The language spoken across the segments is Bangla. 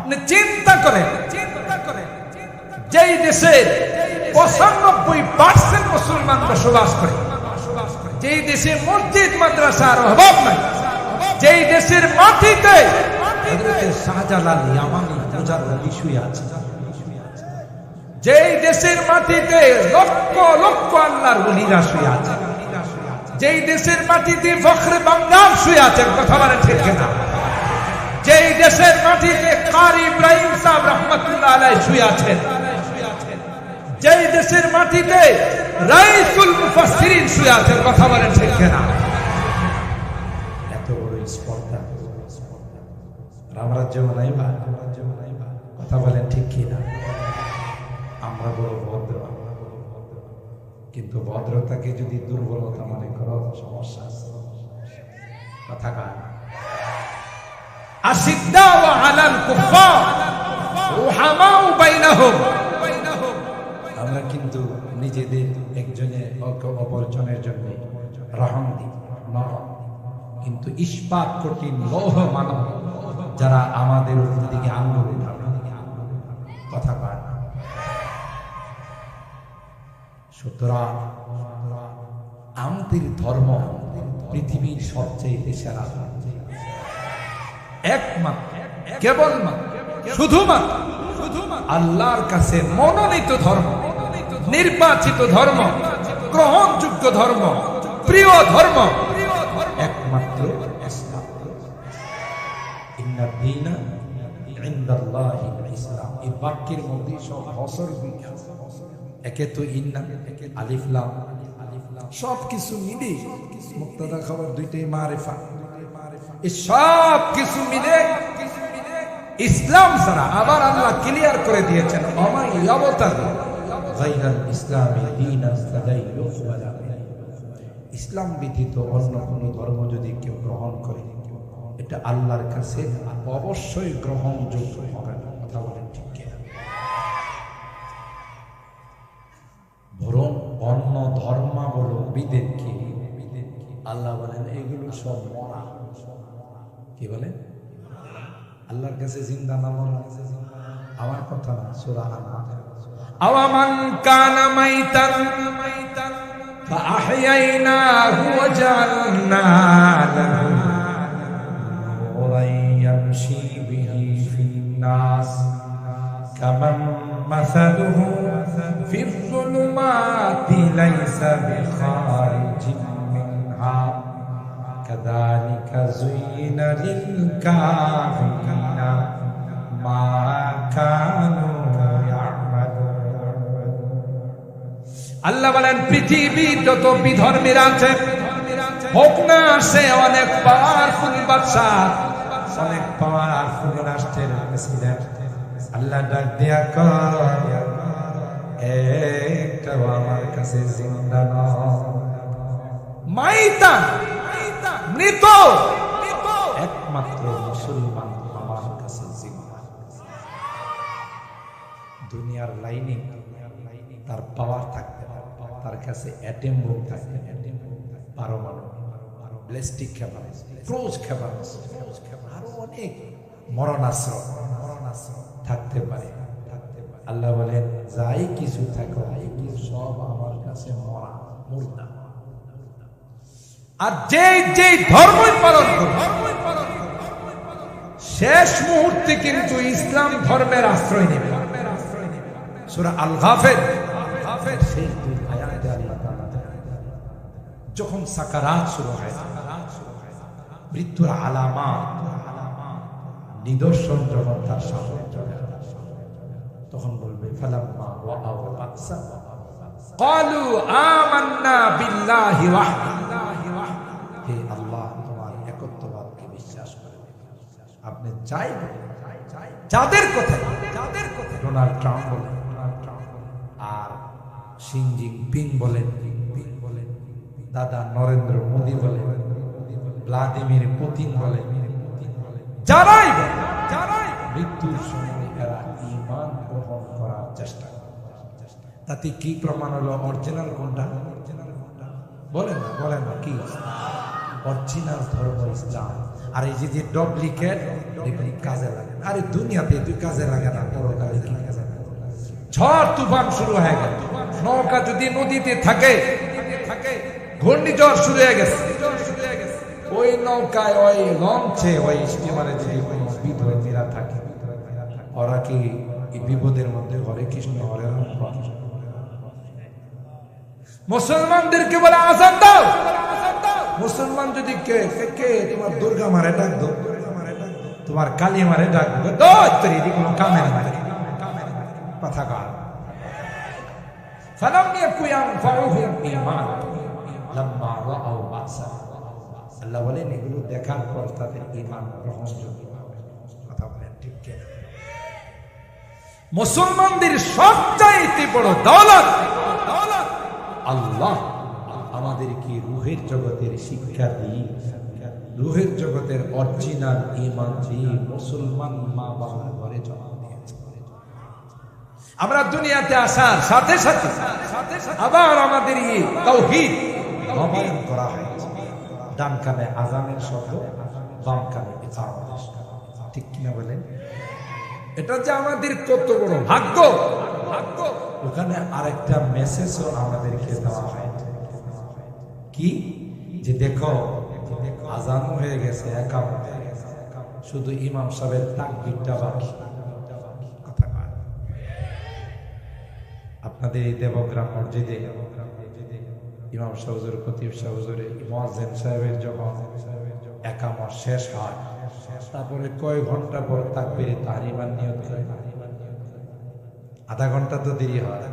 আপনি চিন্তা করেন, যেই দেশের 95% মুসলমান বসবাস করে, যেই দেশে মসজিদ মাদ্রাসার অভাব নাই, যেই দেশের মাটিতে হযরত শাহজালাল ইয়ামানি মুজাদ্দিদ শুয়ে আছে, যেই দেশের মাটিতে লক্ষ লক্ষ আল্লাহর ওলিরা শুয়ে আছে, যেই দেশের মাটিতে ফখরে বাংলার শুয়ে আছেন, কথা বলেন ঠিক কিনা? যেই দেশের মাটিতে কারি ইব্রাহিম সাহেব রহমাতুল্লাহ আলাইহি শুয়ে আছেন, যেই দেশের মাটিতে রাইসুল মুফাসসিরিন শুয়ে আছেন, কথা বলেন ঠিক কিনা? এত বড় স্পর্ধা রামরাজ্য বানাইবা, কথা বলেন ঠিক কিনা? আমরা বড় ভদ্র, কিন্তু ভদ্রতাকে যদি দুর্বলতা মনে করো সমস্যা আছে, কথা কার? আশিদ্দাউ আলাল কুফার রুহামাউ বাইনাহুম, আমরা কিন্তু নিজেদের একজনের অপরজনের জন্য রহম দিই, কিন্তু ইস্পাত কঠিন লৌহ মানব যারা আমাদের দিকে আঙ্গুল উঠাবে, কথা কার? সুতরাং আমাদের ধর্ম পৃথিবীর সবচেয়ে সেরা, একমাত্র কেবলমাত্র শুধুমাত্র আল্লাহর কাছে মনোনীত ধর্ম, নির্বাচিত ধর্ম, গ্রহণযোগ্য ধর্ম, প্রিয় ধর্ম একমাত্র ইসলাম। ইন্না দীনা ইনদাল্লাহিল ইসলাম, এই বাক্যের মধ্যে সব হসর একে তো ইন্না, আলিফ লাম, সব কিছু মিলে মুক্তাদা খবর দুইটাই মারিফা, এই সব কিছু মিলে ইসলাম ছাড়া আবার আল্লাহ ক্লিয়ার করে দিয়েছেন, আমার ইয়াবতার গায়রাল ইসলামি দীনান ফালাই ইউকবালা, ইসলাম ব্যতীত অন্য কোন ধর্ম যদি কেউ গ্রহণ করে এটা আল্লাহর কাছে অবশ্যই গ্রহণযোগ্য হবে না, কথা বলেন ঠিক কিনা? বরং অন্য ধর্মাবলম্বীদেরকে আল্লাহ বলেন এগুলো সব মরা, কি বলে? আল্লাহর কাছে জিন্দা না মরা, আমার কথা না, সূরা আনআম, আওয়ামান কানা মাইতান ফাআহইয়াইনাহু ওয়া জাআলনা লাহু নূরান ইয়ামশি বিহি ফিন-নাস কামান মাসালুহু ফিয-যুলুমাতি লাইসা বিখারিজিন মিনহা কাযালিকা যুয়িনা লিল-কাফিরিনা মা কানু ইয়ামালুন। আল্লাহ বলেন পৃথিবীর যত বিধর্মীরা আছে, হোক না সে অনেক পাওয়ারফুল বাদশা, অনেক পাওয়ারফুল রাষ্ট্রের প্রেসিডেন্ট, আল্লাহ ডাক দিয়া কয় একটাও আমার কাছে জিন্দা নয়, মাইতান মৃত, একমাত্র মুসলমান আমার কাছে জিন্দা। দুনিয়ার লাইনে তার পাওয়ার থাকতে পারে, তার কাছে অ্যাটম বোম থাকতে, পারমাণবিক, ব্যালিস্টিক ক্ষেপণাস্ত্র, ক্রুজ ক্ষেপণাস্ত্র, আরো অনেক মরণাস্ত্র থাকতে পারে। আল্লাহ বলেন যাই কিছু থাকো এগুলো সব আমার কাছে মরা, মুর্দা। আর যে ধর্মই পালন করবে শেষ মুহূর্তে কিন্তু ইসলাম ধর্মের আশ্রয় নেবে। সূরা আল-গাফির শেষ দুই আয়াতে আল্লাহ তাআলা যখন সাকারাত শুরু হয়, মৃত্যুর আলামাত, নিদর্শন যখন তার সামনে চলে তখন বলবে ফালাম্মা রাআউ বা'সা ক্বালু আমান্না বিল্লাহি ওয়াহদাহু, হে আল্লাহ তোমার একত্ববাদকে বিশ্বাস করে। আপনি চাইবেন যাদের কথা ডোনাল্ড ট্রাম্প বলেন আর শি জিনপিং বলেন, দাদা নরেন্দ্র মোদী বলেন, ভ্লাদিমির পুতিন বলেন, যারাই মৃত্যুর সময় এরা ঈমান গ্রহণ করার চেষ্টা করে। তাতে কি প্রমাণ হলো অরিজিনাল কোনটা? বলেন না কি? অরিজিনাল ধর্ম ইসলাম। আর এই যে ডুপ্লিকেট দেখুন কাজে লাগে না। আরে দুনিয়াতে তুই কাজে লাগে না, পরকালে কি কাজে লাগে? ঝড় তুফান শুরু হয়ে গেল, নৌকা যদি নদীতে থাকে, ঘূর্ণিঝড় শুরু হয়ে গেছে, ওই নৌকায় ওই লঞ্চে ওই স্টিমারে যদি কোনো বিধর্মীরা থাকে, ওরা কি এই বিপদের মধ্যে হরে কৃষ্ণ হরে রাম? মুসলমানদেরকে বলে আজান দাও। মুসলমান যদি কে কে তোমার দুর্গা মারে ডাক দো, তোমার কালী মারে ডাক দো, তোর কোনো কামের মারে কথা কার ফালাম ইয়াকুন ইয়ানফাউহুম ঈমান লাম্মা রাআউ বাসা। আল্লাহ বলেন এগুলো দেখার পর তাদের ঈমান গ্রহণযোগ্য হবে। কথা বলেন ঠিক কি না? মুসলমানদের সবচাইতে বড় দৌলত আল্লাহ আমাদেরকে রূহের জগতের শিক্ষা দিয়ে, রূহের জগতের অরিজিনাল ঈমান দিয়ে মুসলমান মা বাবার ঘরে জন্ম দিয়েছে। আমরা দুনিয়াতে আসার সাথে সাথে আবার আমাদের এই তাওহীদ নবায়ন করা হয়েছে। ডান কানে আজানের শব্দ, বাম কানে ইকামত। ঠিক কিনা বলেন? এটা যে আমাদের কত বড় ভাগ্য। ওখানে আরেকটা মেসেজও আমাদেরকে দেওয়া হয়েছে, কি যে দেখো আজান হয়ে গেছে, ইকামত হয়ে গেছে, শুধু ইমাম সাহেবের তাকবীরটা বাকি। আপনাদের এই দেবগ্রাম মসজিদে ইমাম সাহেব হুজুর, খতিব সাহেব হুজুর, মুয়াজ্জিন সাহেবের যখন ইকামত শেষ হয়, তারপরে কয় ঘন্টা পর তাকবীরে তাহরিমান নিয়ত করে? আধা ঘন্টা তো দেরি হয়,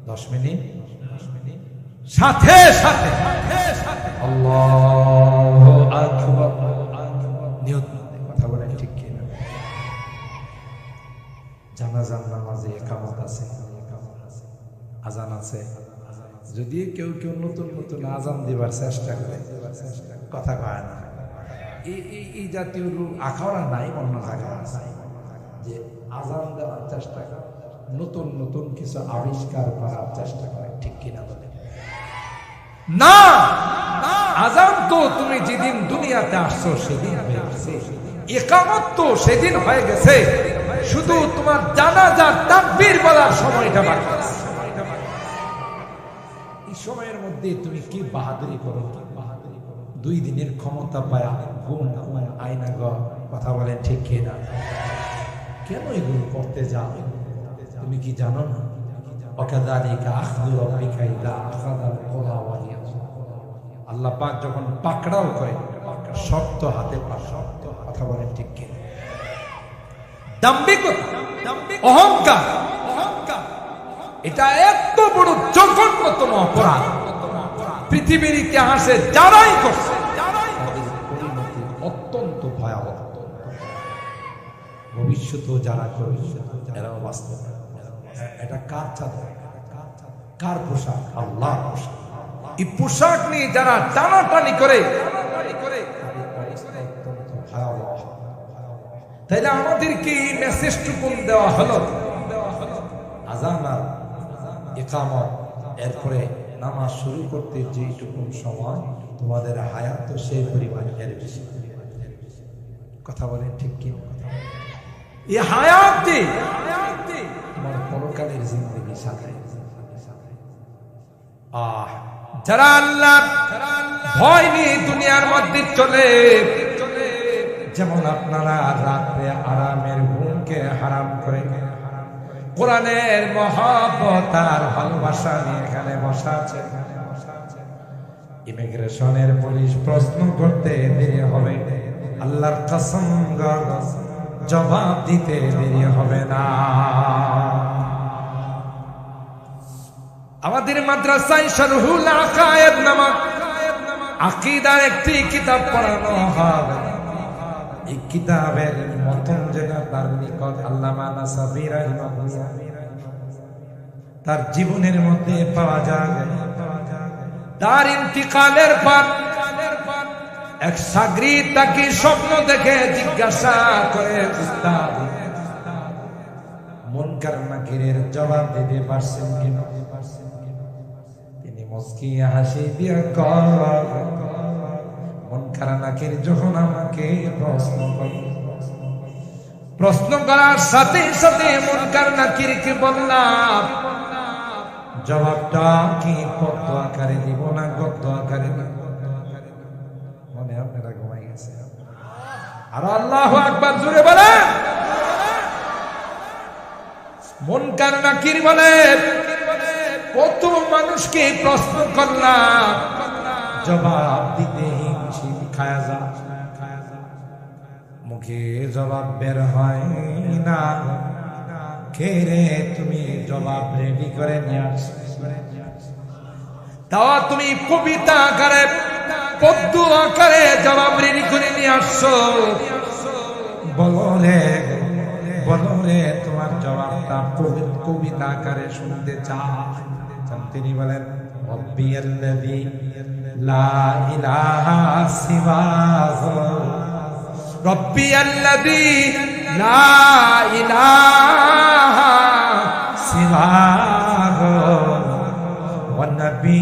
10 মিনিট সাথে সাথে আল্লাহু আকবার নিয়ত। কথা বলেন ঠিক কি না? জানাজার নামাজে ইকামত আছে, আজান আছে। যদি কেউ কেউ নতুন নতুন আজান দিবার চেষ্টা করে, কথা কয় না, এই জাতীয় লোক আখাওয়া নাই, অন্য জায়গায় আছে যে আজান দেওয়ার চেষ্টা করে, নতুন নতুন কিছু আবিষ্কার করার চেষ্টা করে। ঠিক কিনা বলে? না, আজান তো তুমি যেদিন দুনিয়াতে আসছো সেদিন হয়ে গেছে, ইকামত তো সেদিন হয়ে গেছে, শুধু তোমার জানাজার তাকবীর বলার সময়টা বাকি আছে। এই সময়ের মধ্যে তুমি কি বাহাদুরি করো? 2 দিনের ক্ষমতা পায়া গুম গুম আয়না ঘর। কথা বলেন ঠিক কি না? কেন এগুলো করতে যাও? তুমি কি জানো না? ওয়াকাযালিকা আখযু রাব্বিকা ইযা আখাযাল কুরা ওয়া হিয়া। আল্লাহ পাক যখন পাকড়াও করে, শক্ত হাতে পাকড়াও। কথা বলেন ঠিক কি না? দাম্ভিকতা, অহংকার, এটা এত বড় জঘন্যতম অপরাধ পৃথিবীর ইতিহাসে যারাই করছে তাদের পরিণতি অত্যন্ত ভয়াবহ। ভবিষ্যতেও যারা করবে এরাও বাস্তব। এটা কার চাদর, কার পোশাক? আল্লাহর পোশাক। এই পোশাক নিয়ে যারা টানাটানি করে অত্যন্ত ভয়াবহ। তাইলে আমাদেরকে এই মেসেজটুকু দেওয়া হলো, আজান আর ইকামত, এরপরে নামাজ শুরু করতে যেটুকু সময় তোমাদের হায়াত, তো সেই পরিমাণ এর বেশি। কথা বলেন ঠিক কি? এই হায়াত তোমার পরকালের জিন্দগি সাথে। যারা আল্লাহ ভয় নিয়ে দুনিয়ার মধ্যে চলে, যেমন আপনারা রাতে আরামের ঘুমকে হারাম করে কোরআনের মহব্বত আর ভালোবাসা নিয়ে এখানে বসা আছে, ইমিগ্রেশনের পুলিশ প্রশ্ন করতে দেরি হবে, আল্লাহর কসম জবাব দিতে দেরি হবে না। আমাদের মাদ্রাসায় শারহুল আকায়েদ নামক আকীদার একটি কিতাব পড়ানো হবে। এই কিতাবের মতন যেটা তার নিকট আল্লামা নাসাফি রাহিমাহুল্লাহ তার জীবনের মধ্যে পাওয়া যায়। তার ইন্তিকালের পর এক শাগরিদ তাকে স্বপ্ন দেখে জিজ্ঞাসা করে, উস্তাদ মুনকার নাকিরের জবাব দিতে পারছেন কিনা? তিনি মুস্কি হাসি দিয়ে কয়, মুনকার নাকির যখন আমাকে প্রশ্ন করার সাথে সাথে মুনকার নাকিরকে বললাম, জবাবটা কি পদ্ম আকারে দিব না গদ্য আকারে দিব? মনে আপনারা ঘুমাই গেছে? আর আল্লাহু আকবার জোরে বলেন। মুনকার নাকির বলে, কত মানুষকে প্রশ্ন করলাম, জবাব দিতে হিমশিম খায়া যা, মুখে জবাব বের হয় না। কে রে তুমি জবাব রেডি করে নিয়ে আসো? তাও তুমি কবিতা আকারে পদ্য আকারে জবাব রেডি করে নিয়ে আসছো। বলো রে তোমার জবাবটা কবিতা আকারে শুনতে চাও। তিনি বলেন, রব্বিয়াল্লাযী লা ইলাহা সিওয়াহু, রব্বিয়াল্লাযী লা ইলাহা সিওয়াহু ওয়া নবী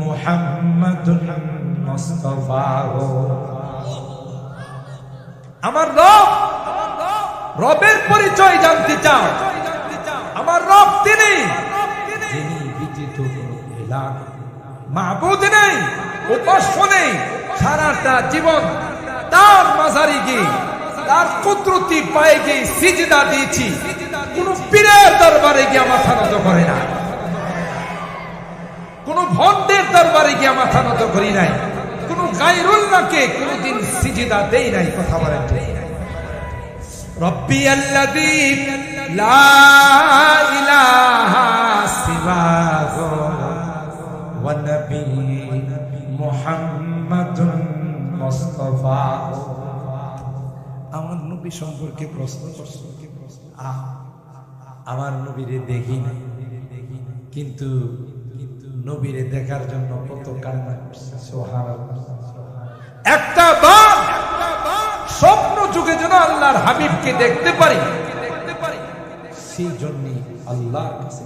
মুহাম্মাদুন মুস্তাফাহু। আমার রবের পরিচয় জানতে চাও? আমার রব তিনি, যিনি ব্যতীত কোনো ইলাহ মাবুদ নেই, উপাস্য নেই। সারাটা জীবন তার মাঝারি গিয়ে, তার কুদরতি পায়ে গিয়ে সিজদা দিয়েছি। কোন পীরের দরবারে গিয়ে মাথা নত করে না, কোন ভণ্ডের দরবারে গিয়ে মাথা নত করি নাই, কোন গায়রুল্লাহকে কোনদিন সিজদা দেই নাই। কথা বলেন রব্বিয়াল্লাযী লা ইলাহা সিওয়াহু ওয়া নবী মুহাম্মাদুন মুস্তাফাহু। আমার নবী সম্পর্কে প্রশ্ন করছে। আমার নবীরে দেখি না, কিন্তু নবীরে দেখার জন্য কত কান্না করছে। সুবহানাল্লাহ। একটা বার স্বপ্ন যুগে যেন আল্লাহর হাবিবকে দেখতে পারি, সেই জন্য আল্লাহর কাছে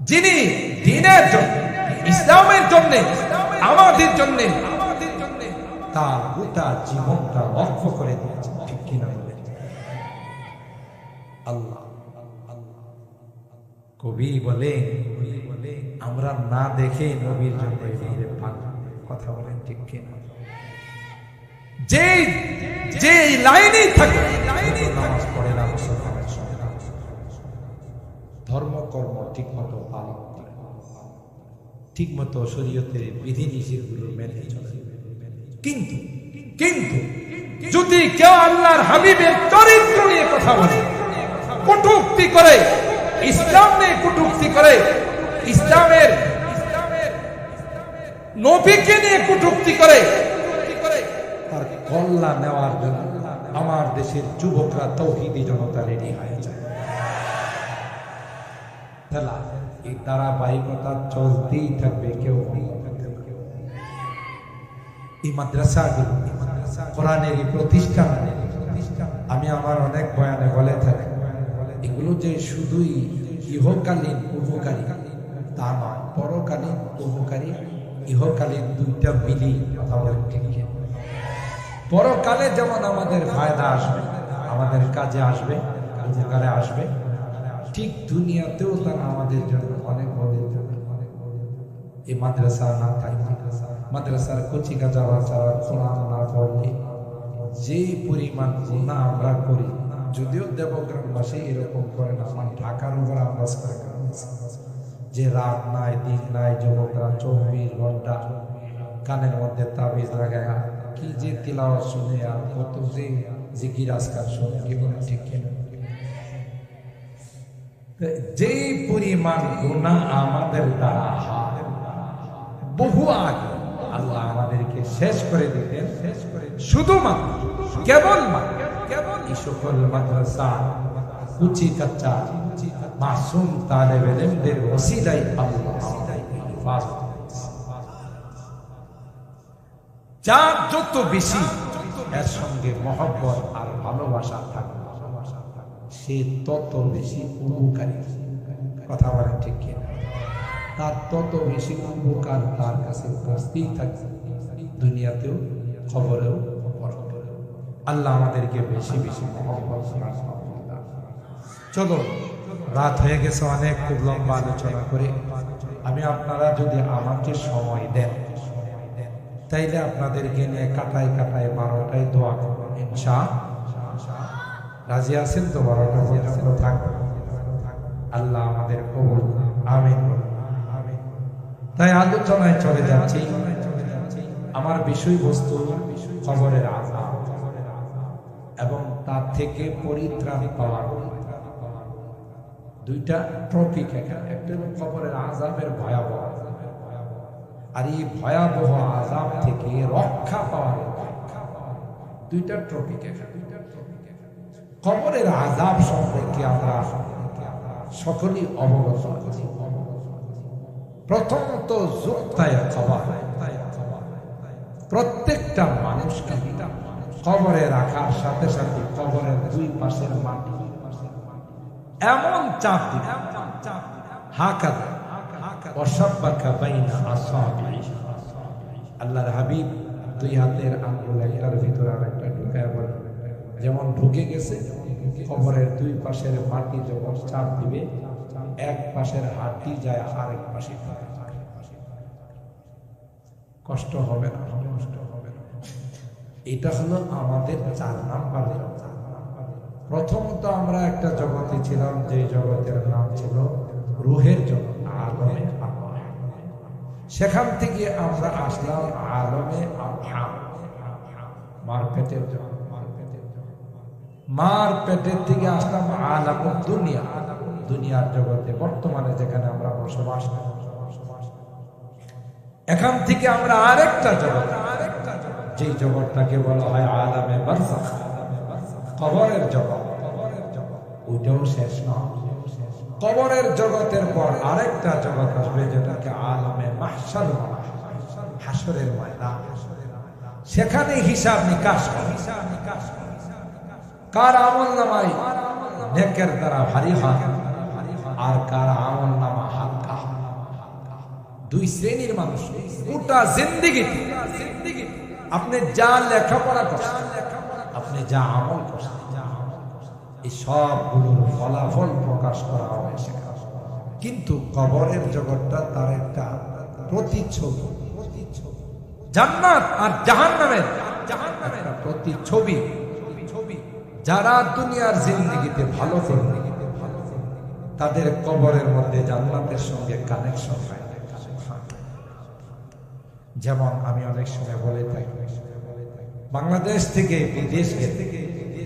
যিনি দ্বীনের জন্য, ইসলামের জন্য, আমাদের জন্য তার গোটা জীবনটা লক্ষ্য করে দিয়েছেন। ঠিক কিনা বলে? আল্লাহ কবি বলে, আমরা না দেখে নবীর জন্য কথা বলেন। ঠিক কিনা? যে লাইনেই থাকে, নামাজ পড়ে না, ধর্মকর্ম ঠিক মতো পালন করে, ঠিক মতো শরীয়তের বিধি নিষেধগুলো মেনে চলে। কিন্তু যদি কেউ আল্লাহর হাবিবের চরিত্র নিয়ে কথা বলে, কটূক্তি করে, ইসলাম নিয়ে কটূক্তি করে, ইসলামের নবীকে নিয়ে কটূক্তি করে, তার কল্যাণ নেওয়ার জন্য আমার দেশের যুবকরা তৌহিদি জনতা রেডি হয়ে যায়। এই ধারাবাহিকতা চলতেই থাকবে। কেউ এই মাদ্রাসাগুলো, কোরআনের এই প্রতিষ্ঠান, আমি আমার অনেক বয়ানে বলে থাকি, এগুলো যে শুধুই ইহকালীন উপকারী তা নয়, পরকালীন উপকারী, ইহকালীন দুইটা মিলি কথা বলেন। ঠিক পরকালে যেমন আমাদের ফায়দা আসবে, আমাদের কাজে আসবে, উপকারে আসবে, ঠিক দুনিয়াতেও তারা আমাদের জন্য অনেক বড়। এই মাদ্রাসা না থাকলে, মাদ্রাসার কচিকা যাওয়া ছাড়া কোরআন না পড়লে যে পরিমাণ গুনাহ আমরা করি, যদিও দেবগ্রামবাসী এরকম করে না, আমার ঢাকার উপর আন্দাজ করে যে রাত নাই দিন নাই, যুবকরা 24 ঘন্টা কানের মধ্যে তাবিজ লাগায় কি যে তিলাওয়াত শুনে, আর কত যে জিকির আজকার শুনে। কি বলে? ঠিক কিনা? যে পরিমাণ গুনাহ আমাদের দ্বারা হয়, বহু আগে আল্লাহ আমাদেরকে শেষ করে দিতেন। শুধুমাত্র কেবল এই সকল মাদ্রাসা, কুচি কাচ্চা মাসুম তালেব ইলমদের ওসিলায় আল্লাহ হেফাজত। যার যত বেশি এর সঙ্গে মহব্বত আর ভালোবাসা থাকবে, সে তত বেশি উপকারী। কথা বলেন ঠিক কিনা? তার তত বেশি উপকার তার কাছে উপস্থিত থাকবে। দুনিয়াতেও খবরেও। আল্লাহ আমাদেরকে বেশি বেশি মহব্বত করার তৌফিক দান করুন। চলো, রাত হয়ে গেছে অনেক, খুব লম্বা আলোচনা করে। আমি আপনারা যদি আমাকে সময় দেন তাইলে আপনাদেরকে নিয়ে কাটায় কাটায় 12টায় দোয়া করবো ইনশাআল্লাহ। রাজি আছেন তো? 12টা পর্যন্ত থাকবো। আল্লাহ আমাদের কবুল আমিন। তাই আলোচনায় চলে যাচ্ছি। আমার বিষয়বস্তু কবরের আযাব এবং তার থেকে পরিত্রাণ পাওয়ার দুইটা টপিক এখানে। একটা হলো কবরের আযাবের ভয়াবহ, আর এই ভয়াবহ আযাব থেকে রক্ষা পাওয়ার দুইটা টপিক এখানে। কবরের আযাব সম্পর্কে আমরা সকলেই অবগত আছি। প্রথমত যুক্তায় কবর, প্রত্যেকটা মানুষকে কবরে রাখার সাথে সাথে কবরের দুই পাশের মাটি এমন চাপ দিবে, হাকাযা ওয়াসাব্বাকা বাইনা আসাবি। আল্লাহর হাবিব দুই হাতের আঙ্গুল একটার ভিতরে আরেকটা ঢুকায় বলে, যেমন ঢুকে গেছে কবরের দুই পাশের মাটি যখন চাপ দিবে, এক পাশের হাড়টি যায় আরেক পাশে। কষ্ট হবে না? এটা হলো আমাদের 4 নাম্বার। প্রথমত আমরা একটা জগতে ছিলাম, যে জগতের নাম ছিল রুহের জগৎ, আলমে আরওয়াহ। সেখান থেকে আমরা আসলাম আলমে আরহাম, মার পেটের জগৎ। মার পেটের থেকে আসলাম আলামুদ দুনিয়া, দুনিয়ার জগতে বর্তমানে যেখানে আমরা বসবাস করি। এখান থেকে আমরা আরেকটা জগৎ, যে জগৎটাকে বলা হয় আলামে বারযাখ, কবরের জগৎ। ওইটাও শেষ নয়। কবরের জগতের পর আরেকটা জগৎ আসবে, যেটাকে আলামে মাহশার বলা হয়, হাসরের ময়দান। সেখানে হিসাব নিকাশ হবে। কার আমলনামায় নেকের দ্বারা ভারী হয় আর কার আমলনামা হালকা। দুই শ্রেণীর মানুষ। গোটা জিন্দেগিতে আপনি যা লেখাপড়া করছেন, আপনি যা আমল করছেন, এই সবগুলোর ফলাফল প্রকাশ করা হবে সেখানে। কিন্তু কবরের জগৎটা তার একটা প্রতিচ্ছবি। জান্নাত আর জাহান্নামের একটা প্রতিচ্ছবি। যারা দুনিয়ার জিন্দেগিতে ভালো করবে, তাদের কবরের মধ্যে জান্নাতের সঙ্গে কানেকশন হয়। যেমন আমি অনেক সময় বলে থাকি, বাংলাদেশ থেকে বিদেশ গেলে,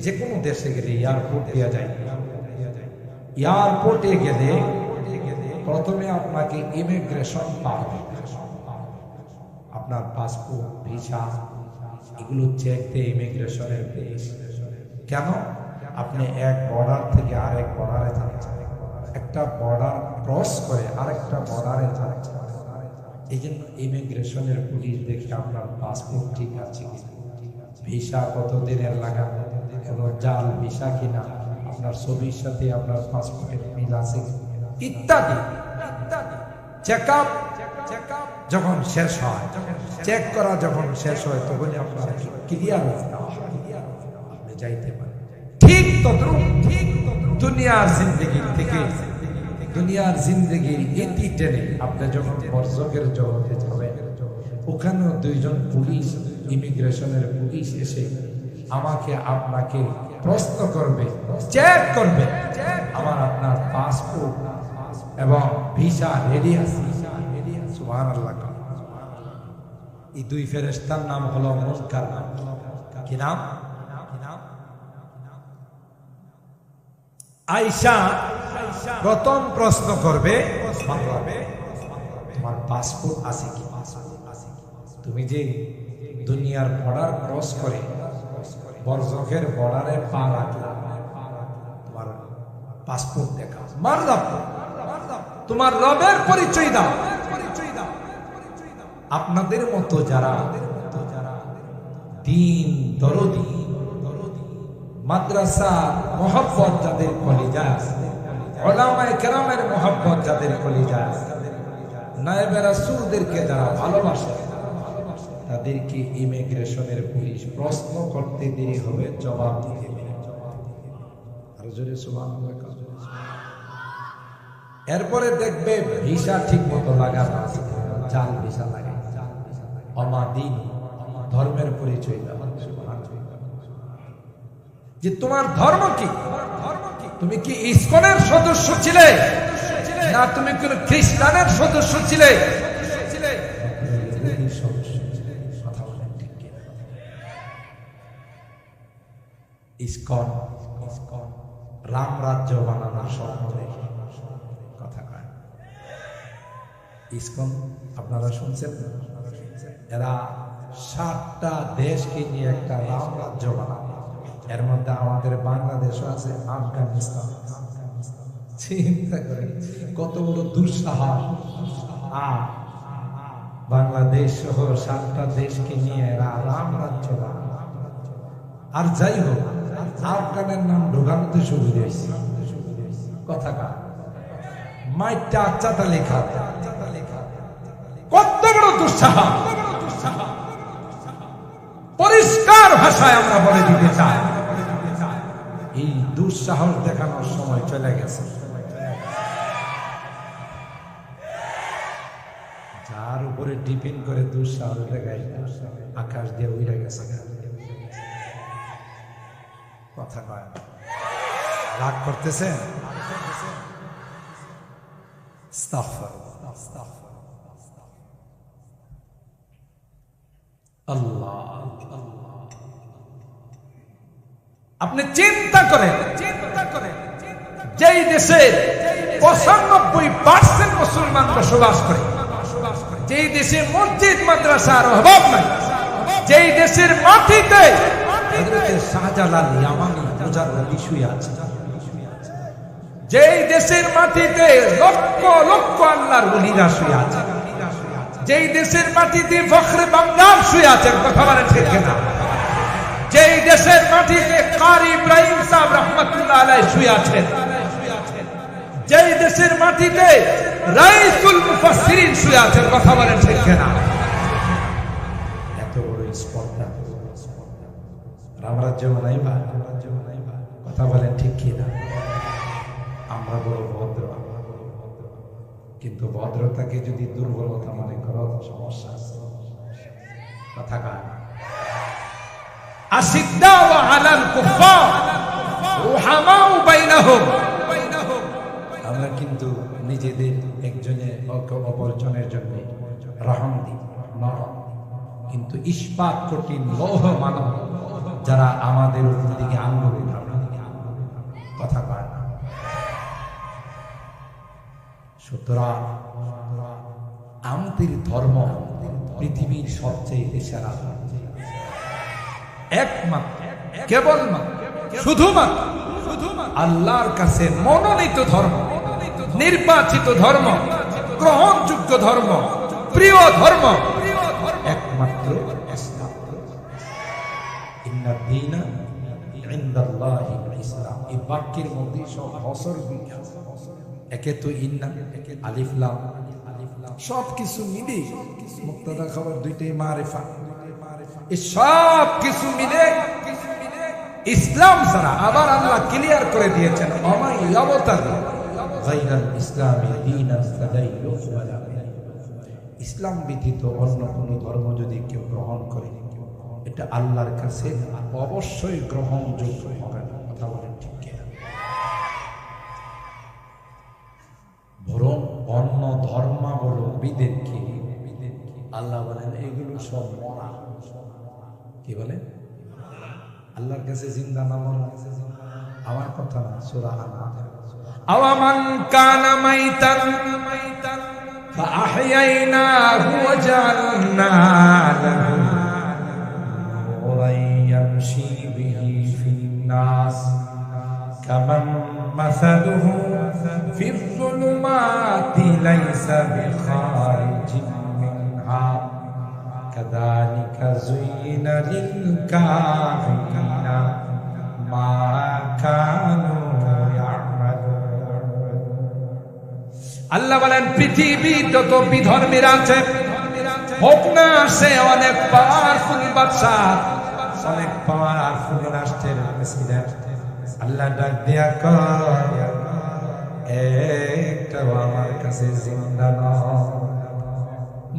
যে কোনো দেশে গেলে এয়ারপোর্ট দেওয়া যায়। এয়ারপোর্টে গেলে প্রথমে আপনাকে ইমিগ্রেশন পাওয়া, আপনার পাসপোর্ট, ভিসা, এগুলো চেক দিয়ে ইমিগ্রেশনের পেশ। কেন? আপনি এক বর্ডার থেকে আরেক বর্ডারে যাচ্ছেন, একটা বর্ডার ক্রস করে আরেকটা বর্ডারে যাচ্ছেন। এই জন্য ইমিগ্রেশনের পুলিশ দেখে আপনার পাসপোর্ট ঠিক আছে কিনা, ভিসা কতদিনের লাগা, কোনো জাল ভিসা কিনা, আপনার ছবির সাথে আপনার পাসপোর্টের মিল আছে ইত্যাদি চেক আপ যখন শেষ হয়, চেক করা যখন শেষ হয়, তখনই আপনার ক্লিয়ারেন্স দেওয়া হয়, আপনি যাইতে পারেন। ঠিক তদ্রুপ দুনিয়ার জিন্দেগি থেকে, দুনিয়ার জিন্দেগির ইতি টেনে আপনি যখন বরজখের জগতে যাবেন, ওখানেও দুইজন পুলিশ, ইমিগ্রেশনের পুলিশ এসে আমাকে আপনাকে প্রশ্ন করবে, চেক করবে আমার আপনার পাসপোর্ট এবং ভিসা রেডি আছে। সুবহানাল্লাহ। এই দুই ফেরেশতার নাম হলো মুনকার। কি নাম? আয়েশা প্রথম প্রশ্ন করবে, তোমার পাসপোর্ট আছে কি? তুমি যে দুনিয়ার বর্ডার ক্রস করে বরজখের বর্ডারে পা রাখলা, তোমার পাসপোর্ট দেখা, তোমার রবের পরিচয় দাও। আপনাদের মতো যারা দ্বীন দরদি, মাদ্রাসা মোহাব্বত যাদের কলিজা, উলামায়ে কেরামের মোহাব্বত যাদের কলিজা, নায়েবে রাসূলদেরকে যারা ভালোবাসে, তাদেরকে ইমিগ্রেশনের পুলিশ প্রশ্ন করতে দেরি হবে, জবাব দিতে দেরি হবে। আর জোরে সুবহানাল্লাহ। এরপরে দেখবে ভিসা ঠিক মতো লাগানো আছে, জাল ভিসা লাগায়, অমাদিন ধর্মের পরিচয় দেওয়া। যে তোমার ধর্ম কি? তুমি কি ইসকনের সদস্য ছিলে, না তুমি কোন খ্রিস্টানের সদস্য ছিলে? ইসকন রাম রাজ্য বানানোর স্বপ্ন দেখে কথা কয়। ইসকন আপনারা শুনছেন? এরা 7টা দেশকে নিয়ে একটা রাম রাজ্য বানাবে। এর মধ্যে আমাদের বাংলাদেশও আছে, আফগানিস্তান। চিন্তা করেন কত বড় দুঃসাহস! বাংলাদেশ সহ 7টা দেশকে নিয়ে এরা রাম রাজ্য বানাবে। আর যাই হোক, আফগানের নাম ঢোকানোতে সুবিধা হয়েছে কথা কা মাইটা চাতা লেখা। কত বড় দুঃসাহস! পরিষ্কার ভাষায় আমরা বলে দিতে চাই, এই দুঃসাহস দেখানোর সময় চলে গেছে। যার উপরে ডিপেন্ড করে দুঃসাহস দেখায়, আকাশ দিয়ে উড়ে গেছে। কথা কয় রাগ করতেছেন? আল্লাহ আপনি চিন্তা করেন, যেই দেশে 95% মুসলমান বসবাস করে, যেই দেশে মসজিদ মাদ্রাসার অভাব নাই, যেই দেশের মাটিতে শাহজালাল ইয়ামানি মুজাদ্দিদ শুয়ে আছে, যেই দেশের মাটিতে লক্ষ লক্ষ আল্লাহর ওলিরা শুয়ে আছে, যেই দেশের মাটিতে ফখরে বাংলার শুয়ে আছে, কথা বলেন ঠিক কিনা? যেই দেশের মাটিতে কারি ইব্রাহিম সাহেব রাহমাতুল্লাহ আলাইহি শুয়ে আছেন, যেই দেশের মাটিতে রাইসুল মুফাসসিরিন শুয়ে আছেন, কথা বলেন ঠিক কিনা? এত বড় স্পর্ধা রামরাজ্য বানাইবা, কথা বলেন ঠিক কিনা? আমরা বড় ভদ্র, কিন্তু ভদ্রতাকে যদি দুর্বলতা মনে করো সমস্যা আছে। কথা কার? আশিদ্দাউ আলাল কুফার রুহামাউ বাইনাহুম। আমরা কিন্তু নিজেদের একজনের অপরজনের জন্য রহম দিই, নরম, কিন্তু ইস্পাত কঠিন লৌহ মানব যারা আমাদের উপর দিকে আঙ্গুল উঠায়, কথা পায় না। সুতরাং আমাদের ধর্ম পৃথিবীর সবচেয়ে সেরা, একমাত্র, কেবলমাত্র, শুধুমাত্র আল্লাহর কাছে মনোনীত ধর্ম, নির্বাচিত ধর্ম, গ্রহণযোগ্য ধর্ম, প্রিয় ধর্ম একমাত্র ইসলাম। ইন্নাদ দীনা ইনদাল্লাহিল ইসলাম। এই বাক্যের মধ্যে সব হসর বিজ্ঞান, একে তো ইন্না, একে আলিফ লাম, সব কিছু মিলে মুক্তাদা খবর দুইটাই মারিফা। এই সব কিছু মিলে ইসলাম ছাড়া আবার আল্লাহ ক্লিয়ার করে দিয়েছেন, আমাই ইয়াবতাগি গায়রাল ইসলামি দীনান ফালাই ইউকবালা মিনহু। ইসলাম ব্যতীত অন্য কোন ধর্ম যদি কেউ গ্রহণ করে, এটা আল্লাহর কাছে অবশ্যই গ্রহণযোগ্য হবে না। কথা বলেন ঠিক কিনা? বরং অন্য ধর্মাবলম্বীদেরকে আল্লাহ বলেন এগুলো সব মরা। কি বলে? আল্লাহর কাছে জিন্দা না মরা আমার কথা না, সূরা আন-নাহল। আওয়ামান কানা মাইতান ফাআহইয়াইনাহু ওয়া জাআলনা লাহু নূরান ইয়ামশি বিহি ফিন-নাস কামান মাসালুহু ফিয-যুলুমাতি লাইসা বিখারিজিন মিনহা কাযালিকা যুয়িনা লিল-কাফিরিনা মা কানু ইয়ামালুন। আল্লাহ বলেন পৃথিবী যত বিধর্মীরা আছে হোক না সে অনেক পাওয়ারফুল বাদশা, অনেক পাওয়ারফুল রাষ্ট্রের প্রেসিডেন্ট, আল্লাহ ডাক দিয়া কয় একটাও আমার কাছে জিন্দা নয়,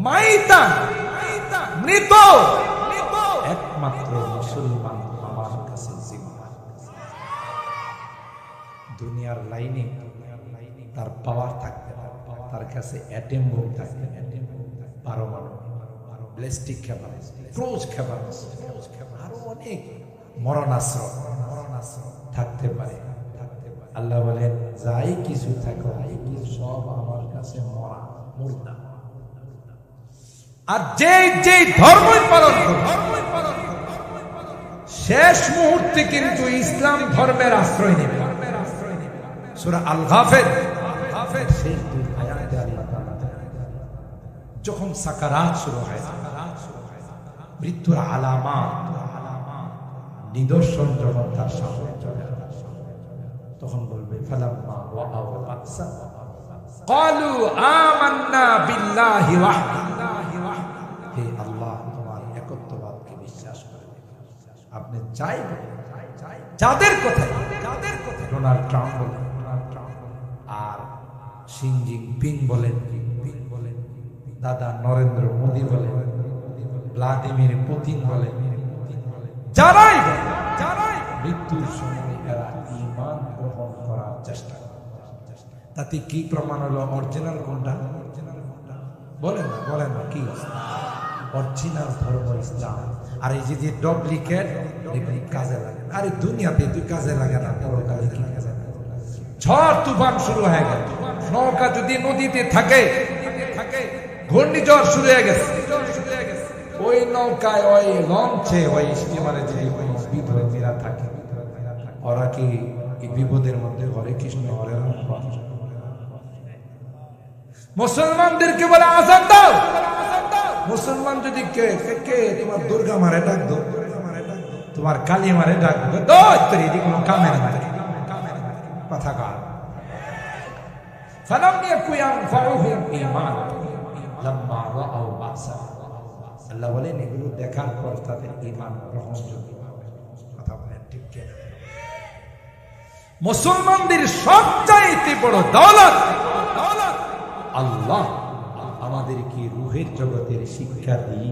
মাইতা মৃত, একমাত্র মুসলমান আমার কাছে জিন্দা। দুনিয়ার লাইনে তার পাওয়ার থাকতে পারে, তার কাছে অ্যাটম বোম থাকতে, পারমাণবিক, ব্যালিস্টিক ক্ষেপণাস্ত্র, ক্রুজ ক্ষেপণাস্ত্র, আরো অনেক মরণাস্ত্র থাকতে পারে। আল্লাহ বলেন যাই কিছু থাকো সব আমার কাছে মরা, মুর্দা। আর যে যে ধর্মই পালন করবে শেষ মুহূর্তে কিন্তু ইসলাম ধর্মের আশ্রয় নেবে। সূরা আল গাফির শেষ দুই আয়াতে আল্লাহ তাআলা যখন সাকারাত শুরু হয়, মৃত্যুর আলামাত, নিদর্শন যখন তার সামনে চলে আসে, তখন বলবে ফালাম্মা রাআউ বা'সা ক্বালু আমান্না বিল্লাহি ওয়াহদাহু, হে আল্লাহ তোমার একত্ববাদকে বিশ্বাস করে, আপনি চাই যাদের কথা ডোনাল্ড ট্রাম্প বলেন আর শি জিনপিং বলেন, দাদা নরেন্দ্র মোদী বলেন, ভ্লাদিমির পুতিন বলেন, যারাই মৃত্যুর সময় এরা ঈমান গ্রহণ করার চেষ্টা করে। তাতে কি প্রমাণ হলো অরিজিনাল কোনটা? বলেন না কি অরিজিনাল ধর্ম ইসলাম। আর এই যে ডুপ্লিকেট এগুলি কাজে লাগে, আরে দুনিয়াতে দুই কাজে লাগে না, পরকালে কি কাজে লাগে? ঝড় তুফান শুরু হয়ে গেল, নৌকা যদি নদীতে থাকে, ঘূর্ণিঝড় শুরু হয়ে গেছে, ওই নৌকায় ওই লঞ্চে ওই স্টিমারে যদি কোনো বিধর্মীরা থাকে, ওরা কি এই বিপদের মধ্যে হরে কৃষ্ণ হরে রাম? মুসলমানদেরকে বলে আযান দাও, মুসলমান যদি কে তোমার দুর্গা মারে ডাক দো, তোমার কালী মারে ডাক দো, তোর এদিকে কোনো কামে না, কথা কার ফালাম ইয়াকুন ইয়ানফাউহুম ঈমানুহুম লাম্মা রাআউ বা'সা। আল্লাহ বলেন এগুলো দেখার পর তাদের ঈমান গ্রহণযোগ্য। কথা বলেন ঠিক কি? মুসলমানদের সবচাইতে বড় দৌলত আল্লাহ আমাদেরকে রূহের জগতের শিক্ষা দিয়ে,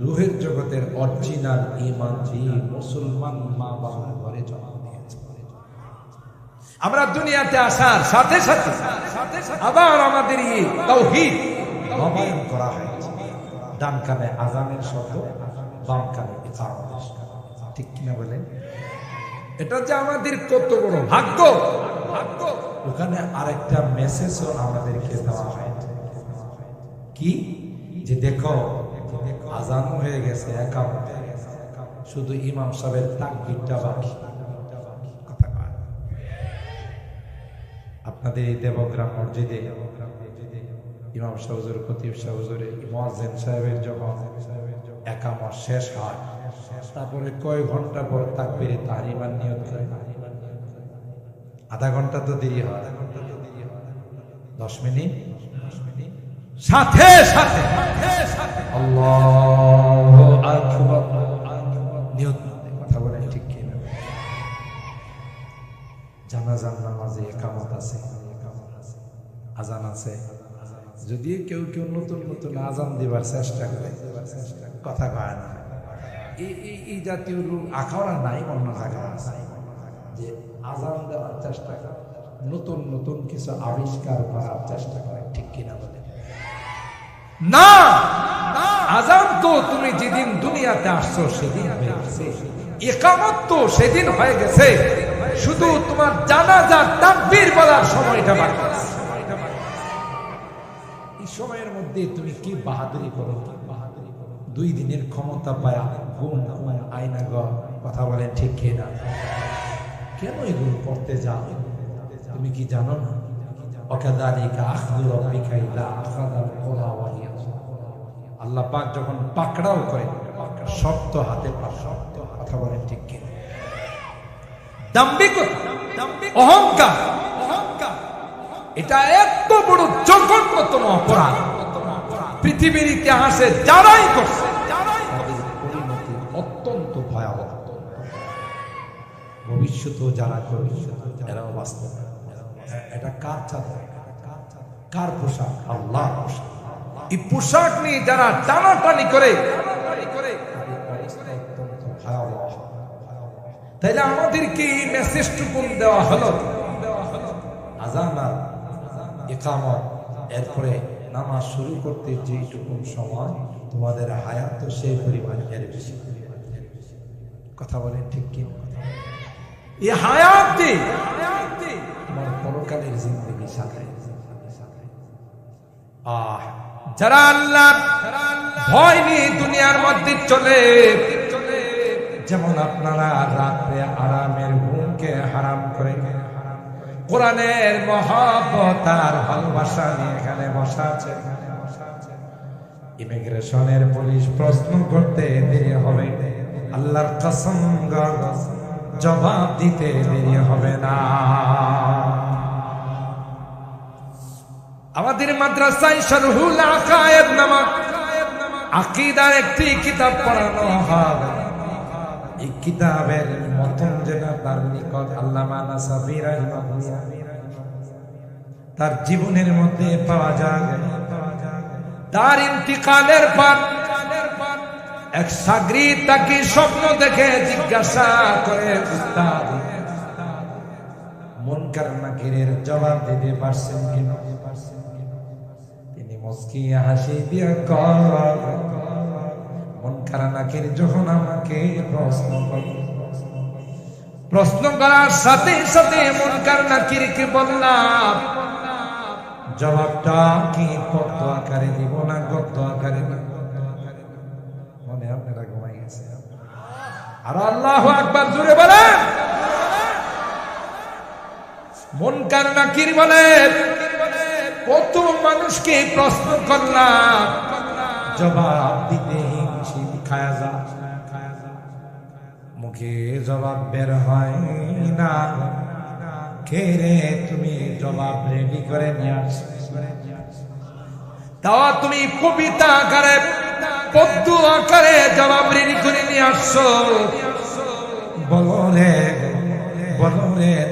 রূহের জগতের অরিজিনাল ঈমান দিয়ে মুসলমান মা বাবার ঘরে জন্ম দিয়েছে। আমরা দুনিয়াতে আসার সাথে সাথে আবার আমাদের এই তাওহীদ নবায়ন করা হয়েছে। ডান কানে আযানের শব্দ, বাম কানে ইকামতের শব্দ, ঠিক কিনা বলেন? এটা যে আমাদের কত বড় ভাগ্য! ওখানে আরেকটা মেসেজও আমাদেরকে দেওয়া হয়েছে, কি যে দেখো আযান হয়ে গেছে, ইকামত হয়ে গেছে, শুধু ইমাম সাহেবের তাকবীরটা বাকি। আপনাদের এই দেবগ্রাম মসজিদে ইমাম সাহেব হুজুর, খতিব সাহেব হুজুর, মুয়াজ্জিন সাহেবের যখন ইকামত শেষ হয়, তারপরে কয় ঘন্টা পর তাকবীরে তাহরিমান নিয়ত করে? আধা ঘন্টা তো দেরি হয়, 10 মিনিট সাথে সাথে আল্লাহু আকবার নিয়ত। কথা বলেন ঠিক কি না? জানাজার নামাজে ইকামত আছে, আযান আছে। যদি কেউ নতুন আযান দিবার চেষ্টা করে, কথা কয় না, এই জাতীয় লোক আখাওয়া নাই, অন্য জায়গায় আছে যে আযান দেওয়ার চেষ্টা করে, নতুন কিছু আবিষ্কার করার চেষ্টা করে, ঠিক কিনা বলে? না, আযান তো তুমি যেদিন দুনিয়াতে আসছো সেদিন হয়ে গেছে, ইকামত তো সেদিন হয়ে গেছে, শুধু তোমার জানাজার তাকবীর বলার সময়টা বাকি আছে। এই সময়ের মধ্যে তুমি কি বাহাদুরি করো, 2 দিনের ক্ষমতা পায় ঘুম আয়না ঘর। কথা বলেন ঠিক কিনা? কেন এগুলো করতে যাও? তুমি কি জানো না? ওয়াকাযালিকা আখযু রাব্বিকা ইযা আখাযাল কুরা ওয়া হিয়া যালিম। আল্লাহ পাক যখন পাকড়াও করে, শক্ত হাতে শক্ত। কথা বলেন ঠিক কিনা? দাম্ভিকতা, অহংকার, এটা এত বড় জঘন্যতম অপরাধ। পৃথিবীর ইতিহাসে যারাই করছে তাদের পরিণতি অত্যন্ত ভয়াবহ। ভবিষ্যতেও যারা করবে এরাও বাস্তব। এটা কার চাদর, কার পোশাক? আল্লাহর পোশাক। এই পোশাক নিয়ে যারা টানাটানি করে অত্যন্ত ভয়াবহ। তাইলে আমাদেরকে এই মেসেজটুকু দেওয়া হলো, আযান আর ইকামত এরপরে নামাজ শুরু করতে যেটুকু সময়, তোমাদের হায়াত তো সেই পরিমাণ এর বেশি। কথা বলেন ঠিক কি? এই হায়াত দিয়ে তোমার পরকালের জিন্দেগি সাজায়। যারা আল্লাহ ভয় নিয়ে দুনিয়ার মধ্যে চলে, যেমন আপনারা রাত্রে আরামের ঘুমকে হারাম করে কোরআনের মহব্বত আর ভালোবাসা নিয়ে এখানে বসা আছে। ইমিগ্রেশনের পুলিশ প্রশ্ন করতে দেরি হবে, আল্লাহর কসম জবাব দিতে দেরি হবে না। আমাদের মাদ্রাসায় শরহুল আকায়েদ নামক আকীদার একটি কিতাব পড়ানো হয়। এই কিতাবের মতন যেটা তার নিকট আল্লামা নাসাফি রাহিমাহুল্লাহ তার জীবনের মধ্যে পাওয়া যায়। তার ইন্তিকালের পর এক শাগরিদ তাকে স্বপ্ন দেখে জিজ্ঞাসা করে, উস্তাদ মুনকার নাকিরের জবাব দিতে পারছেন কিনা? তিনি মুস্কি হাসি দিয়ে কয়, মুনকার নাকির যখন আমাকে প্রশ্ন করার সাথে সাথে মুনকার নাকিরকে বললাম, জবাবটা কি পদ্য আকারে দিব না গদ্য আকারে দিব? মনে আপনারা ঘুমাই গেছে। আর আল্লাহু আকবার জোরে বলেন। মুনকার নাকির বলে, কত মানুষকে প্রশ্ন করলাম, জবাব দিতে হিমশিম খায়া যা, মুখে জবাব বের হয় না। কে রে তুমি জবাব রেডি করে নিয়ে আসছো? তাও তুমি কবিতা আকারে পদ্য আকারে জবাব রেডি করে নিয়ে আসছো। বলো রে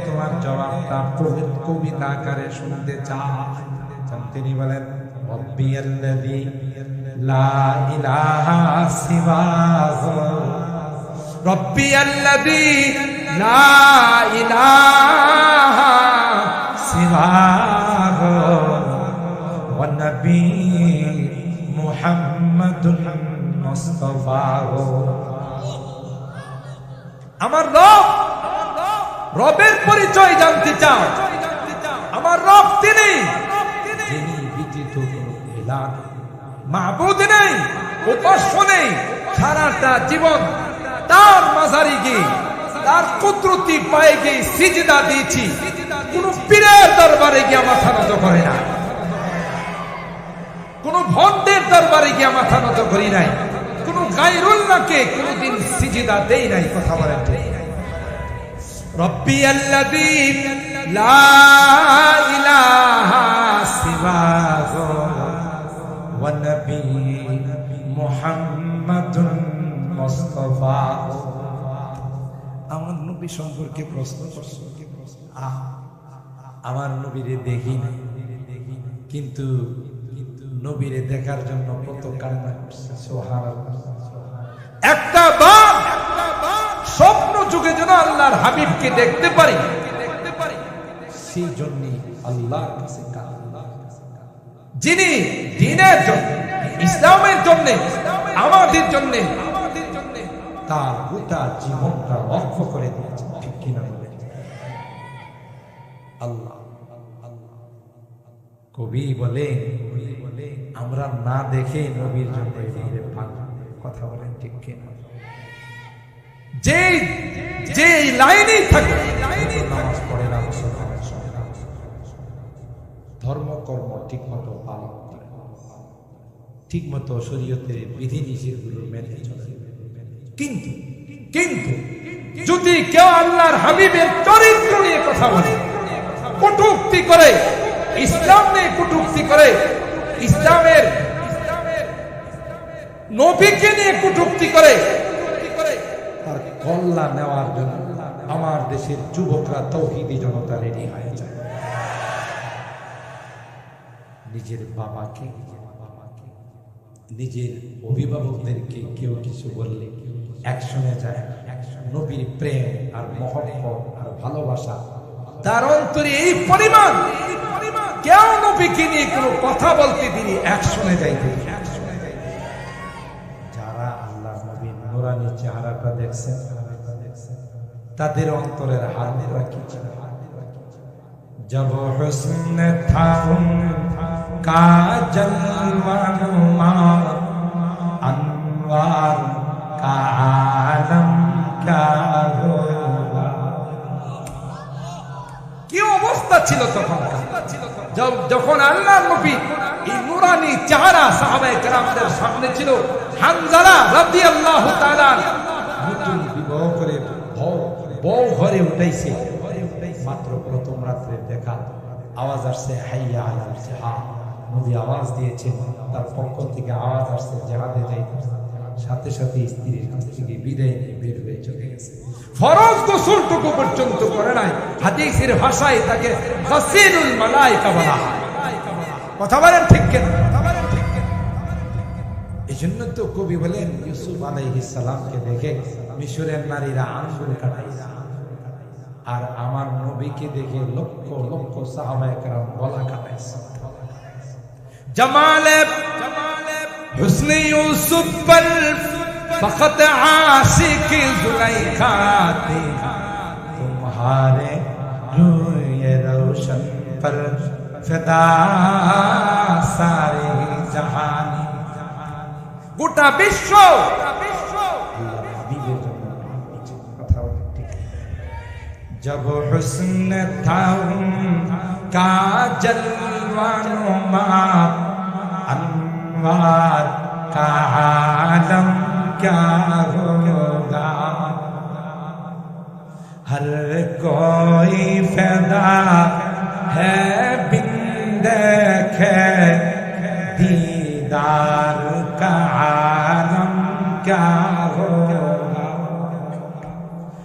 তোমার জবাবটা কবিতা আকারে শুনতে চাই। তিনি বলেন, রব্বিয়াল্লাযী লা ইলাহা সিওয়াহু, রব্বিয়াল্লাযী লা ইলাহা সিওয়াহু ওয়া নবী মুহাম্মাদুন মুস্তাফাহু। আমার রবের পরিচয় জানতে চাও? আমার রব তিনি, যিনি ব্যতীত কোনো ইলাহ মাবুদ নেই, উপাস্য নেই। সারাটা জীবন তার মাজারে গিয়ে তার কুদরতি পায়ে গিয়ে সিজদা দিয়েছি। কোন পীরের দরবারে গিয়ে মাথা নত করে না, কোন ভণ্ডের দরবারে গিয়ে মাথা নত করি নাই, কোন গায়রুল্লাহকে কোনদিন সিজদা দেই নাই। কথা বলেন ঠিক? রব্বিয়াল্লাযী লা ইলাহা সিওয়াহু ওয়া নবী মুহাম্মাদুন মুস্তাফাহু। আমার নবী সম্পর্কে প্রশ্ন করছো? আমার নবীরে দেখি না, কিন্তু নবীরে দেখার জন্য কত কান্না করছে। সুবহানাল্লাহ। একটা বার স্বপ্ন যুগে যেন আল্লাহর হাবিবকে দেখতে পারি, সেই জন্য আল্লাহর কাছে যিনি দ্বীনের জন্য, ইসলামের জন্য, আমাদের জন্য তার গোটা জীবনটা রক্ষ করে দিয়েছে। ঠিক কিনা বলেন? আল্লাহ কবি বলে, আমরা না দেখে নবীর জন্য কথা বলেন ঠিক কিনা? যে লাইনেই থাকে, নামাজ পড়ে না, ধর্মকর্ম ঠিক মতো পালন করে, ঠিক মতো শরীয়তের বিধি নিষেধগুলো মেনে চলে। কিন্তু কিন্তু যদি কেউ আল্লাহর হাবিবের চরিত্র নিয়ে কথা বলে, কটূক্তি করে, ইসলাম নিয়ে কটূক্তি করে, ইসলামের নবীকে নিয়ে কটূক্তি করে, আর কল্লা নেওয়ার জন্য আমার দেশের যুবকরা তৌহিদি জনতা রেডি হয়ে যায়। নিজের বাবাকে, নিজের অভিভাবকদেরকে কেউ কিছু বললে একসঙ্গে যায়। নবীর প্রেম আর মহব্বত আর ভালোবাসা তার অন্তরে এই পরিমাণ, কেউ নবীকে নিয়ে কোনো কথা বলতে দিলে একসঙ্গে যাইতে। যারা আল্লাহ নবীর নূরানী চেহারাটা দেখছেন তাদের অন্তরের হাল কি ছিল? जब हुस्न था उनका जलवा नुमा, अनवार का आलम क्या होगा। কি অবস্থা ছিল তখনকার, যখন আল্লাহর নবী এই নূরানী চেহারা সাহাবায়ে কেরামদের সামনে ছিল। হানজালা রাদিয়াল্লাহু তাআলা নতুন বিবাহ করে বউ ঘরে উঠাইছে। মাত্র প্রথম রাত্রে দেখা আওয়াজ আসছে হাইয়া আলাল জিহাদ। নবী আওয়াজ দিয়েছেন, তার পক্ষ থেকে আওয়াজ আসছে জিহাদে যাইতে। সাথে সাথে স্ত্রীর কাছ থেকে বিদায় নিয়ে বের হয়ে চলে গেছে। ফরজ গোসলটুকু পর্যন্ত করে নাই। হাদিসের ভাষায় তাকে গাসিলুল মালায়েকা বলা হয়। কথা বলেন ঠিক কিনা? এই জন্য তো কবি বলেন ইউসুফ আলাইহিস সালামকে দেখে মিশরের নারীরা আঙ্গুল কাটাইছে, আর আমার নবীকে দেখে লক্ষ লক্ষ সাহাবায়ে কেরাম গলা কাটাইছে। জামালে হুসনে ইউসুফ पर फकत आशिक जुलैखा थे, तुम्हारे रूए रोशन पर फिदा सारे जहानी। গোটা বিশ্ব जब हुस्न था उनका जलवा नुमा, अनवार का आलम क्या होगा। हर कोई फैदा है बिन देखे, दीदार का आलम क्या होगा।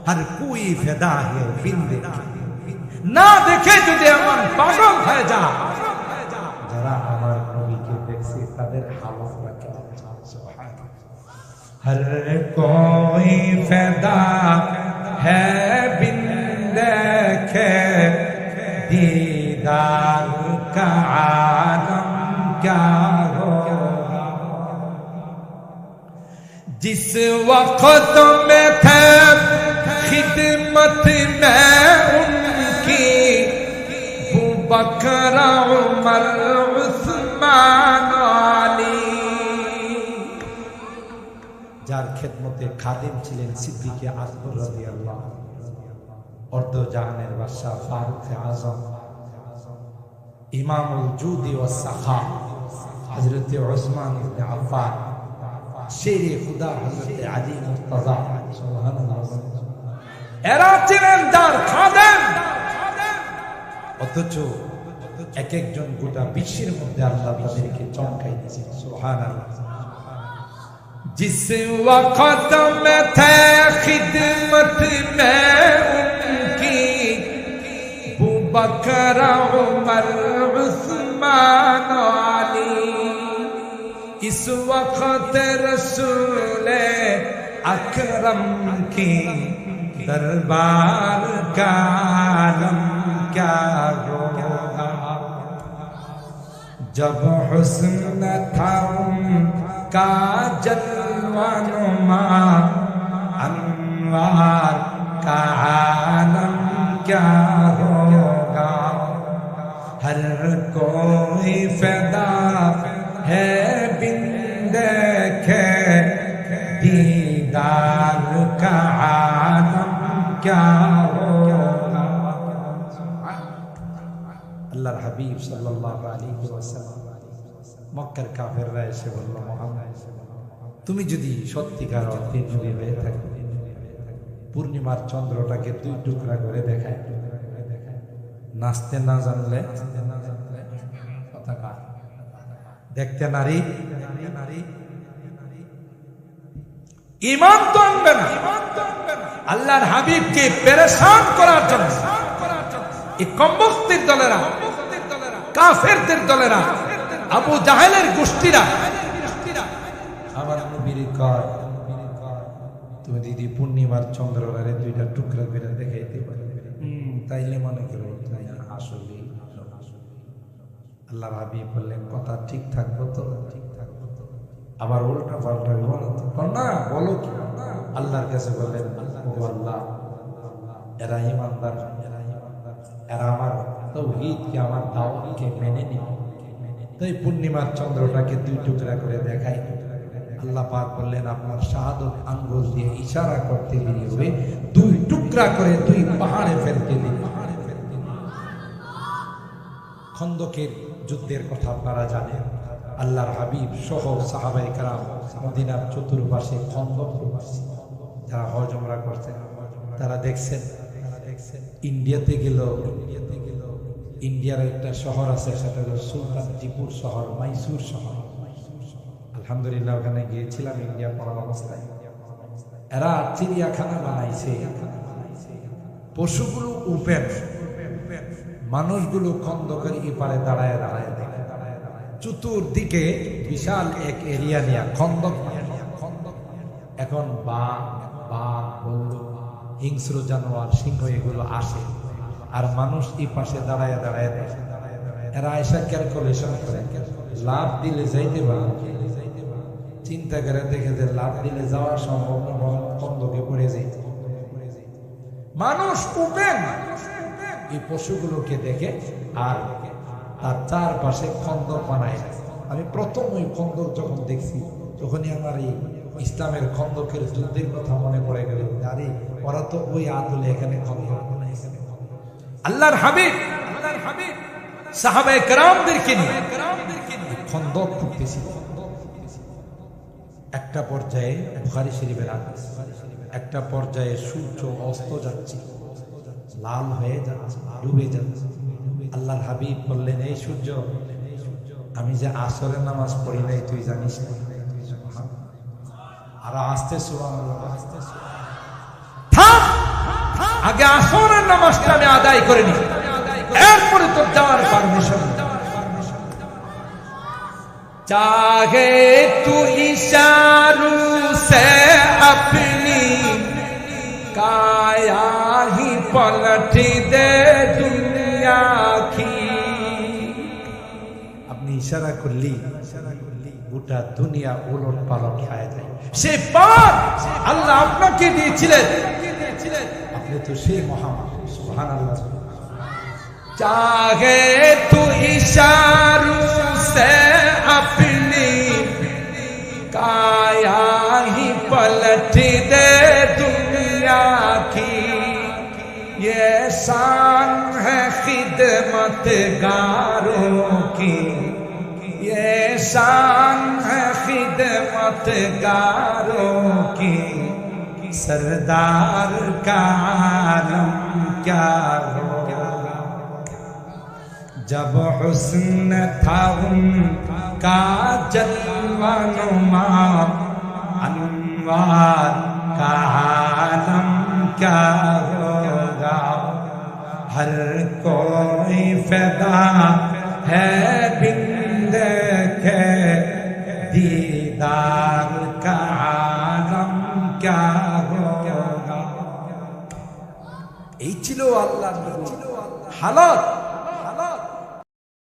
हर कोई फैदा है बिन देखे, ना देखे যদি এমন পাগল হয়ে যা। যারা আমার নবীকে দেখছে তাদের হালতটা কেমন? সুবহানাল্লাহ। हर कोई फैदा है बिन देखे, दीदार का आलम क्या होगा। जिस वक्त में थे खिदमत में उनकी, अबू बकर उमर उस्मान अली। যার খেদমতে খাদিম ছিলেন সিদ্দিকে আকবর রাদিয়াল্লাহু, অর্ধ জাহানের বাদশা ফারুক আযম, ইমামুল জুদি ওয়াস সাখা হযরত উসমান ইবনে আফফান, শেরে খুদা হযরত আলী মুর্তজা। সুবহানাল্লাহ। এরা ছিলেন যার খাদেম, অথচ এক একজন গোটা বিশ্বের মধ্যে আল্লাহ তাদেরকে চমকাই দিয়েছেন। সুবহানাল্লাহ। जिस वक्त में थे खिदमत में उनकी, अबू बकर उमर उस्मान अली। इस वक्त रसूल अकरम की दरबार का आलम क्या होगा। जब हुस्न था उनका जलवा नुमा, अनवार का आलम क्या होगा। हर कोई फैदा है बिन देखे, दीदार का आलम क्या होगा। আল্লাহর হাবিব সাল্লাল্লাহু আলাইহি ওয়াসাল্লাম মক্কার কাফেররা এসে বলল, মুহাম্মদ তুমি যদি সত্যিকার অর্থে নবী হয়ে থাকো, পূর্ণিমার চন্দ্রটাকে দুই টুকরা করে দেখায়। নাচতে না জানলে দেখতে নারী, ঈমান তো আনবে না, আল্লাহর হাবিবকে পেরেশান করার জন্য এই কমবখতির দলেরা, কাফেরদের দলেরা, আবু জাহেলের গোষ্ঠীরা আমার নবীর কয়, তুমি দিদি পূর্ণিমার চন্দ্ররারে দুইটা টুকরা করে দেখাইতে পারবে, তাইলে মনে করো তুমি আসলে। আল্লাহর হাবিব বললেন কথা ঠিক থাকবো তো? ঠিক থাকবো তো? আবার উল্টা পাল্টা বলো তো না, বলো কি? আল্লাহর কাছে বললেন, ও আল্লাহ, এরা ইমানদার, এরা আমার তাওহীদকে, আমার দাওয়াতকে মেনে নিবে, তাই পূর্ণিমার চন্দ্রটাকে দুই টুকরা করে দেখাই। আল্লাহ পাক বললেন, আপনার শাহাদত আঙ্গুল দিয়ে ইশারা করতে দেরি হবে, দুই টুকরা করে দুই পাহাড়ে ফেলতে দেরি। খন্দকের যুদ্ধের কথা আপনারা জানেন। আল্লাহর হাবিব সহ সাহাবায়ে কেরাম মদিনার চতুর্পাশে খন্দক করছে। যারা হজ উমরা করতেন তারা দেখছেন, ইন্ডিয়াতে গেল, ইন্ডিয়ার একটা শহর আছে, সেটা হলো সুলতানজিপুর শহর, মাইসুর শহর। আলহামদুলিল্লাহ ওখানে গিয়েছিলাম ইন্ডিয়া পড়া অবস্থায়। এরা চিড়িয়াখানা বানাইছে, পশুগুলো ওপেন, মানুষগুলো খন্দকের ইপারে দাঁড়ায় দাঁড়ায় দেখে। চতুর্দিকে বিশাল এক এরিয়া নিয়ে খন্দক। এখন বাঘ, ভাল্লুক, হিংস্র জানোয়ার, সিংহ এগুলো আসে, আর মানুষ এই পাশে দাঁড়ায় দাঁড়ায় দেখে। এরা এসে ক্যালকুলেশন করে, লাভ দিলে যাইতে পারে, চিন্তা করে দেখে যে লাভ দিলে যাওয়া সম্ভব না, খন্দকে পড়ে যাইতে। মানুষ ওপেন এই পশুগুলোকে দেখে আর তার চারপাশে খন্দক বানায়। আমি প্রথম ওই খন্দক যখন দেখছি তখনই আমার এই ইসলামের খন্দকের যুদ্ধের কথা মনে পড়ে গেল। আরে ওরা তো ওই আদলে এখানে খন্দক বানাইছে। আল্লাহর হাবিব সাহাবায়ে কেরামদেরকে নিয়ে খন্দক খুঁড়তেছিল। একটা পর্যায়ে বুখারী শরীফের হাদিস, একটা পর্যায়ে সূর্য অস্ত যাচ্ছে, লাল হয়ে যাচ্ছে, ডুবে যাচ্ছে। আল্লাহর হাবিব বললেন, এই সূর্য, আমি যে আসরের নামাজ পড়ি নাই তুই জানিস না? আর আস্তে সুবহানাল্লাহ, থাম, আগে আসরের নামাজটা আমি আদায় করে নি, এরপরে তো যাওয়ার পারমিশন। চাহে তু ইশারু সে আপনি কায়া ही पलट दे दुनिया की। আপনি ইশারা করলি গোটা দুনিয়া উলট পালট হয়ে যায়। সে পার আল্লাহ আপনাকে দিয়েছিলেন, আপনি তো সেই মুহাম্মদ। সুবহানাল্লাহ। চাহে তু ইশারু সে अपनी काया ही पलट दे दुनिया की। ये शान है खिदमतगारों की, ये शान है खिदमतगारों की। सरदार का आलम क्या होगा जब हुस्न था उनका जलवा नुमा। अनवार का आलम क्या होगा, हर कोई फिदा है बिन देखे दीदार का आलम क्या होगा। এই ছিল আল্লাহর হালাত।